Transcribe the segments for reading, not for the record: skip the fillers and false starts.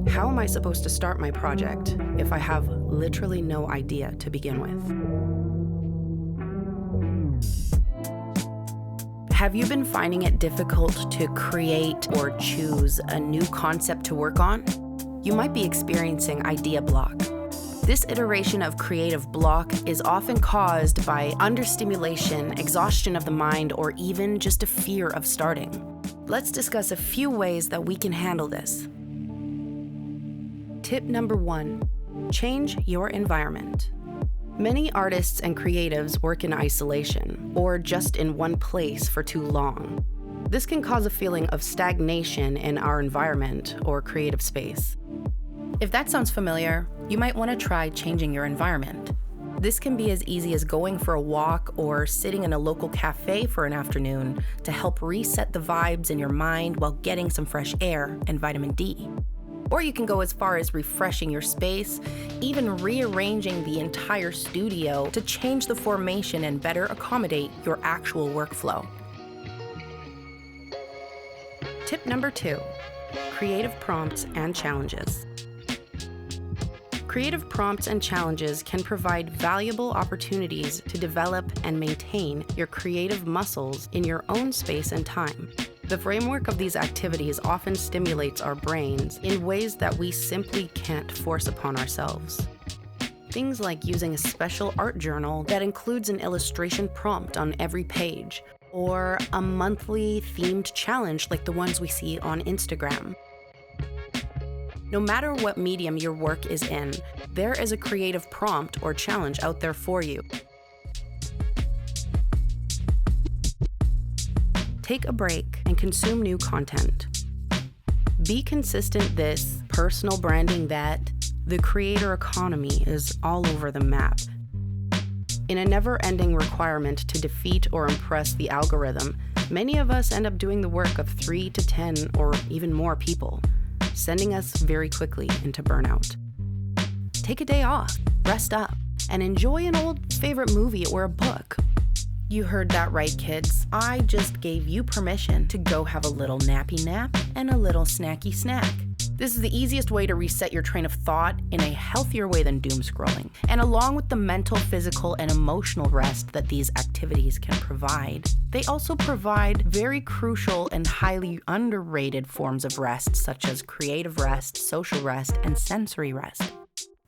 How am I supposed to start my project if I have literally no idea to begin with? Have you been finding it difficult to create or choose a new concept to work on? You might be experiencing idea block. This iteration of creative block is often caused by understimulation, exhaustion of the mind, or even just a fear of starting. Let's discuss a few ways that we can handle this. Tip number 1, change your environment. Many artists and creatives work in isolation or just in one place for too long. This can cause a feeling of stagnation in our environment or creative space. If that sounds familiar, you might want to try changing your environment. This can be as easy as going for a walk or sitting in a local cafe for an afternoon to help reset the vibes in your mind while getting some fresh air and vitamin D. Or you can go as far as refreshing your space, even rearranging the entire studio to change the formation and better accommodate your actual workflow. Tip number 2, creative prompts and challenges. Creative prompts and challenges can provide valuable opportunities to develop and maintain your creative muscles in your own space and time. The framework of these activities often stimulates our brains in ways that we simply can't force upon ourselves. Things like using a special art journal that includes an illustration prompt on every page, or a monthly themed challenge like the ones we see on Instagram. No matter what medium your work is in, there is a creative prompt or challenge out there for you. Take a break and consume new content. Be consistent this, personal branding that. The creator economy is all over the map. In a never-ending requirement to defeat or impress the algorithm, many of us end up doing the work of 3 to 10 or even more people, sending us very quickly into burnout. Take a day off, rest up, and enjoy an old favorite movie or a book. You heard that right, kids. I just gave you permission to go have a little nappy nap and a little snacky snack. This is the easiest way to reset your train of thought in a healthier way than doom scrolling. And along with the mental, physical, and emotional rest that these activities can provide, they also provide very crucial and highly underrated forms of rest, such as creative rest, social rest, and sensory rest.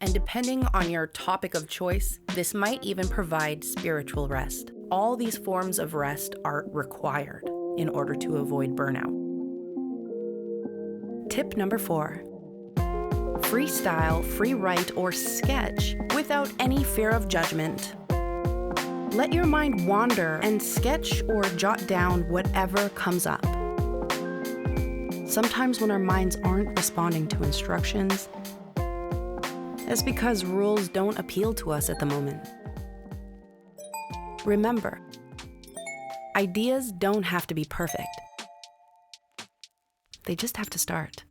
And depending on your topic of choice, this might even provide spiritual rest. All these forms of rest are required in order to avoid burnout. Tip number 4, freestyle, free write, or sketch without any fear of judgment. Let your mind wander and sketch or jot down whatever comes up. Sometimes when our minds aren't responding to instructions, it's because rules don't appeal to us at the moment. Remember, ideas don't have to be perfect. They just have to start.